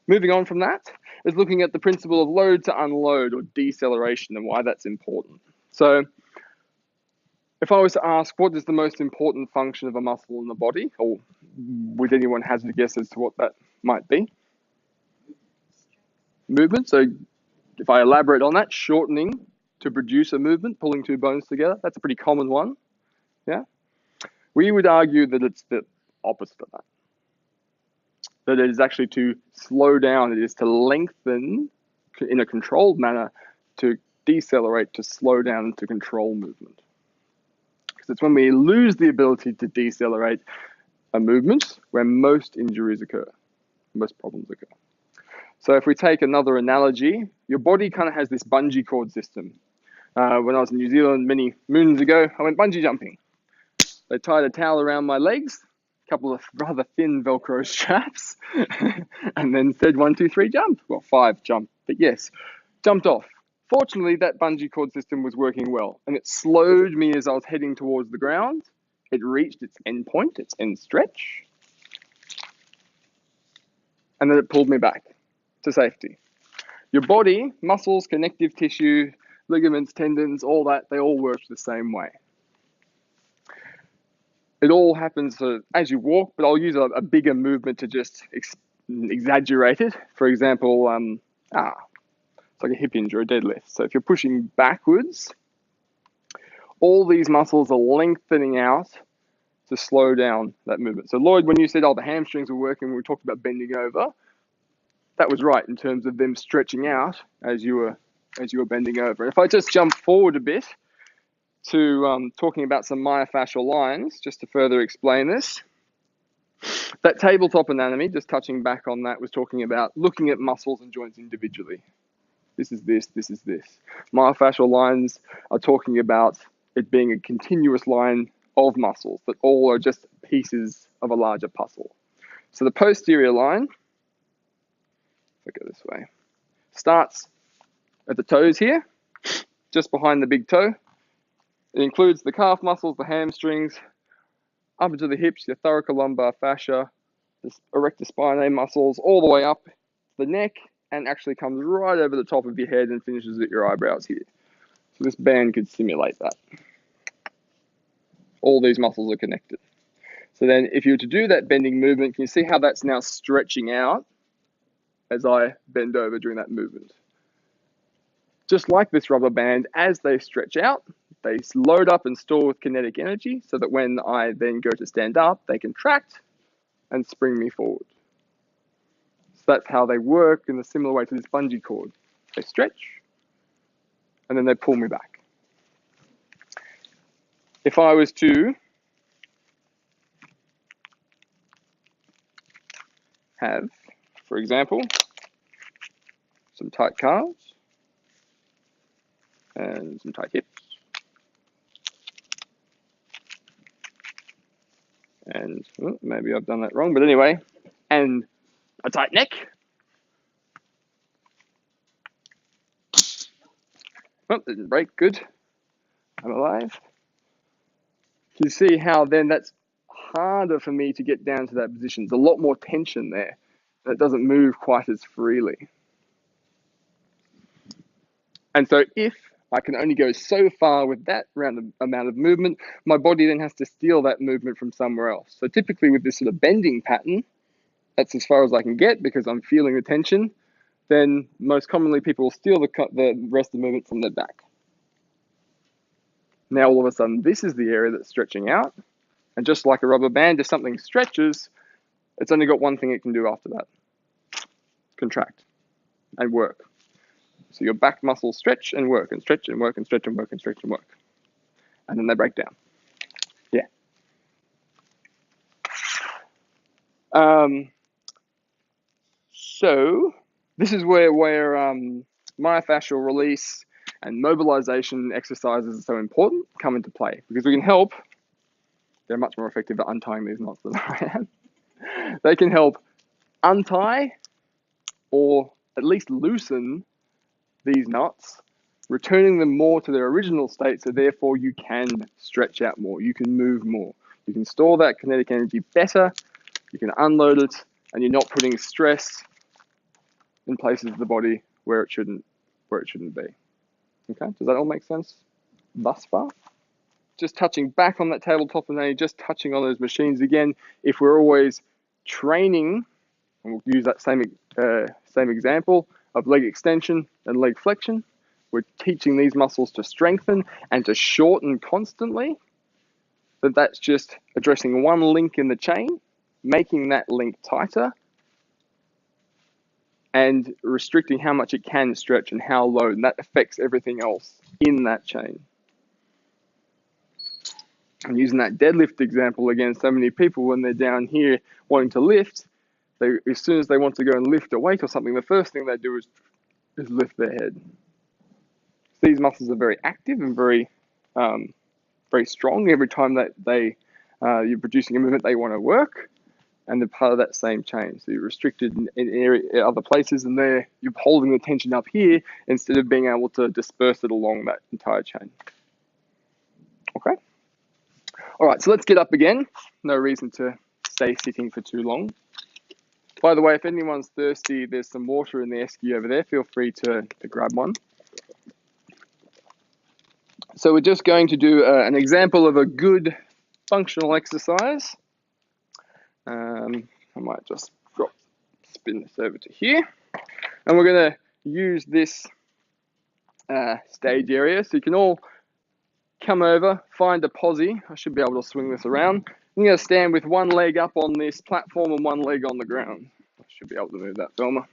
Moving on from that is looking at the principle of load to unload or deceleration and why that's important. So if I was to ask what is the most important function of a muscle in the body, or would anyone hazard a guess as to what that might be? Movement. So if I elaborate on that, shortening to produce a movement, pulling two bones together, that's a pretty common one. Yeah. We would argue that it's the opposite of that. That it is actually to slow down, it is to lengthen in a controlled manner, to decelerate, to slow down, and to control movement. Because it's when we lose the ability to decelerate a movement where most injuries occur, most problems occur. So if we take another analogy, your body kind of has this bungee cord system. When I was in New Zealand many moons ago, I went bungee jumping. They tied a towel around my legs, a couple of rather thin Velcro straps, and then said 1, 2, 3, jump. Well, 5, jump, but yes, jumped off. Fortunately, that bungee cord system was working well, and it slowed me as I was heading towards the ground. It reached its end point, its end stretch, and then it pulled me back to safety. Your body, muscles, connective tissue, ligaments, tendons, all that, they all work the same way. It all happens as you walk, but I'll use a bigger movement to just exaggerate it. For example, it's like a hip hinge or a deadlift. So if you're pushing backwards, all these muscles are lengthening out to slow down that movement. So Lloyd, when you said, the hamstrings were working, we talked about bending over, that was right in terms of them stretching out as you were bending over. And if I just jump forward a bit to talking about some myofascial lines, just to further explain this, that tabletop anatomy, just touching back on that, was talking about looking at muscles and joints individually. This is this, this is this. Myofascial lines are talking about it being a continuous line of muscles that all are just pieces of a larger puzzle. So the posterior line, if I go this way, starts at the toes here, just behind the big toe. It includes the calf muscles, the hamstrings, up into the hips, your thoracolumbar fascia, the erector spinae muscles, all the way up the neck, and actually comes right over the top of your head and finishes at your eyebrows here. So this band could simulate that. All these muscles are connected. So then if you were to do that bending movement, can you see how that's now stretching out as I bend over during that movement? Just like this rubber band, as they stretch out, they load up and store with kinetic energy so that when I then go to stand up, they contract and spring me forward. So that's how they work in a similar way to this bungee cord. They stretch and then they pull me back. If I was to have, for example, some tight calves and some tight hips, and maybe I've done that wrong, but anyway, and a tight neck. Oh, didn't break, good. I'm alive. You see how then that's harder for me to get down to that position. There's a lot more tension there. It doesn't move quite as freely. And so if I can only go so far with that amount of movement, my body then has to steal that movement from somewhere else. So typically with this sort of bending pattern, that's as far as I can get because I'm feeling the tension, then most commonly people will steal the rest of the movement from their back. Now all of a sudden this is the area that's stretching out, and just like a rubber band, if something stretches, it's only got one thing it can do after that: contract and work. So your back muscles stretch and work and stretch and work and stretch and work and stretch and work. And then they break down. Yeah. So this is where myofascial release and mobilization exercises are so important, come into play, because we can help. They're much more effective at untying these knots than I am. They can help untie or at least loosen these knots, returning them more to their original state, so therefore you can stretch out more, you can move more, you can store that kinetic energy better, you can unload it, and you're not putting stress in places of the body where it shouldn't be. Okay, does that all make sense thus far? Just touching back on that tabletop and then just touching on those machines again. If we're always training, and we'll use that same example of leg extension and leg flexion, we're teaching these muscles to strengthen and to shorten constantly. That's just addressing one link in the chain, making that link tighter, and restricting how much it can stretch and how low, and that affects everything else in that chain. And using that deadlift example again, so many people when they're down here wanting to lift, as soon as they want to go and lift a weight or something, the first thing they do is lift their head. These muscles are very active and very strong. Every time that you're producing a movement, they want to work, and they're part of that same chain. So you're restricted in other places, and you're holding the tension up here instead of being able to disperse it along that entire chain. Okay. All right, so let's get up again. No reason to stay sitting for too long. By the way, if anyone's thirsty, there's some water in the esky over there. Feel free to grab one. So we're just going to do an example of a good functional exercise. I might just spin this over to here. And we're going to use this stage area. So you can all come over, find a posse. I should be able to swing this around. I'm going to stand with one leg up on this platform and one leg on the ground. I should be able to move that, Velma.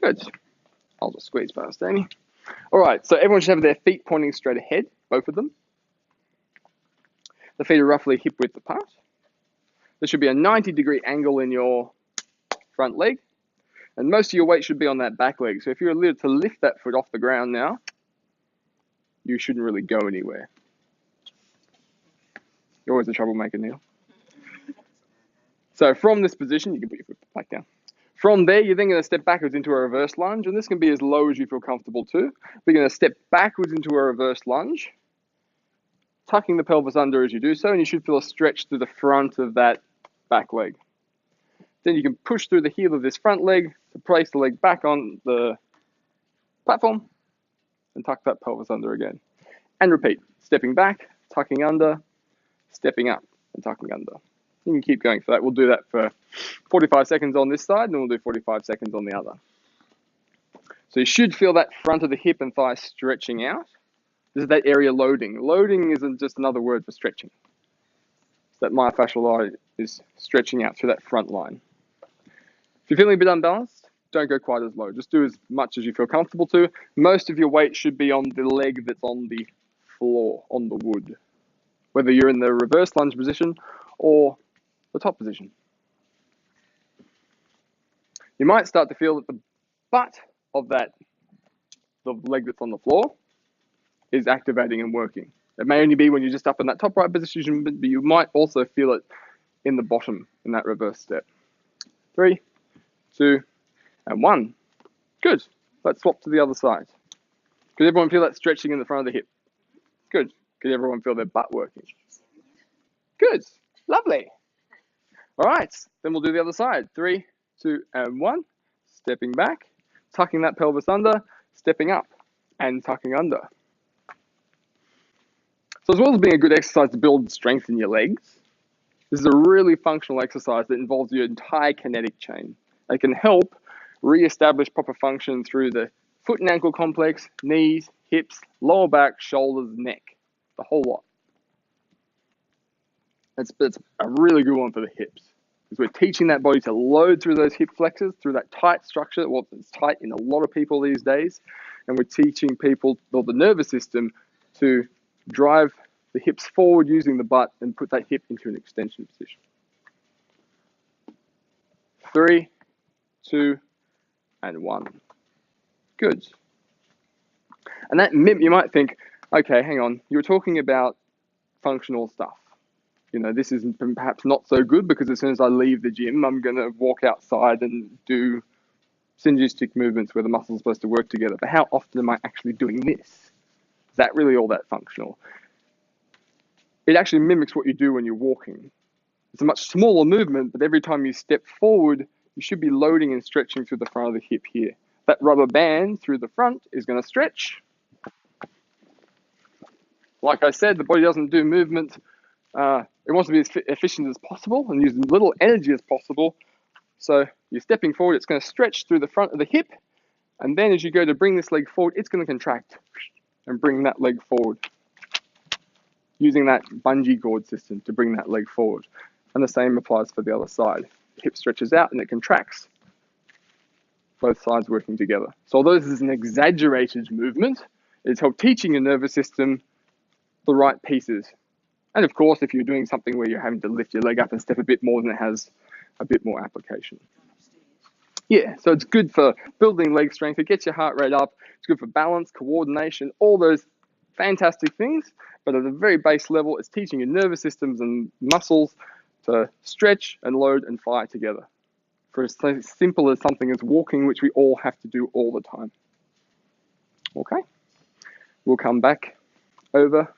Good. I'll just squeeze past Amy. All right, so everyone should have their feet pointing straight ahead, both of them. The feet are roughly hip width apart. There should be a 90-degree angle in your front leg, and most of your weight should be on that back leg. So if you're to lift that foot off the ground now, you shouldn't really go anywhere. You're always a troublemaker, Neil. So from this position, you can put your foot back down. From there, you're then going to step backwards into a reverse lunge, and this can be as low as you feel comfortable too. We're going to step backwards into a reverse lunge, tucking the pelvis under as you do so, and you should feel a stretch through the front of that back leg. Then you can push through the heel of this front leg to place the leg back on the platform and tuck that pelvis under again. And repeat, stepping back, tucking under, stepping up, and tucking under. You can keep going for that. We'll do that for 45 seconds on this side, and then we'll do 45 seconds on the other. So you should feel that front of the hip and thigh stretching out. This is that area loading. Loading isn't just another word for stretching. So that myofascial line is stretching out through that front line. If you're feeling a bit unbalanced, don't go quite as low. Just do as much as you feel comfortable to. Most of your weight should be on the leg that's on the floor, on the wood. Whether you're in the reverse lunge position or the top position. You might start to feel that the butt of the leg that's on the floor is activating and working. It may only be when you're just up in that top right position, but you might also feel it in the bottom in that reverse step. 3, 2, and 1. Good. Let's swap to the other side. Could everyone feel that stretching in the front of the hip? Good. Could everyone feel their butt working? Good. Lovely. All right. Then we'll do the other side. 3, 2, and 1. Stepping back, tucking that pelvis under, stepping up, and tucking under. So as well as being a good exercise to build strength in your legs, this is a really functional exercise that involves your entire kinetic chain. It can help re-establish proper function through the foot and ankle complex, knees, hips, lower back, shoulders, neck, the whole lot. It's a really good one for the hips, because we're teaching that body to load through those hip flexors, through that tight structure. Well, it's tight in a lot of people these days, and we're teaching people, or the nervous system, to drive the hips forward using the butt and put that hip into an extension position. 3, 2, and 1. Good. And that you might think, okay, hang on, you were talking about functional stuff. You know, this is perhaps not so good because as soon as I leave the gym, I'm going to walk outside and do synergistic movements where the muscles are supposed to work together. But how often am I actually doing this? that really all that functional? It actually mimics what you do when you're walking. It's a much smaller movement, but every time you step forward, you should be loading and stretching through the front of the hip here. That rubber band through the front is going to stretch. Like I said, the body doesn't do movement. It wants to be as efficient as possible and use as little energy as possible. So you're stepping forward, it's going to stretch through the front of the hip. And then as you go to bring this leg forward, it's going to contract and bring that leg forward, using that bungee cord system to bring that leg forward. And the same applies for the other side. The hip stretches out and it contracts, both sides working together. So although this is an exaggerated movement, it's helped teaching your nervous system the right pieces. And of course, if you're doing something where you're having to lift your leg up and step a bit more, then it has a bit more application. Yeah, so it's good for building leg strength. It gets your heart rate up. It's good for balance, coordination, all those fantastic things. But at a very base level, it's teaching your nervous systems and muscles to stretch and load and fire together. For as simple as something as walking, which we all have to do all the time. Okay, we'll come back over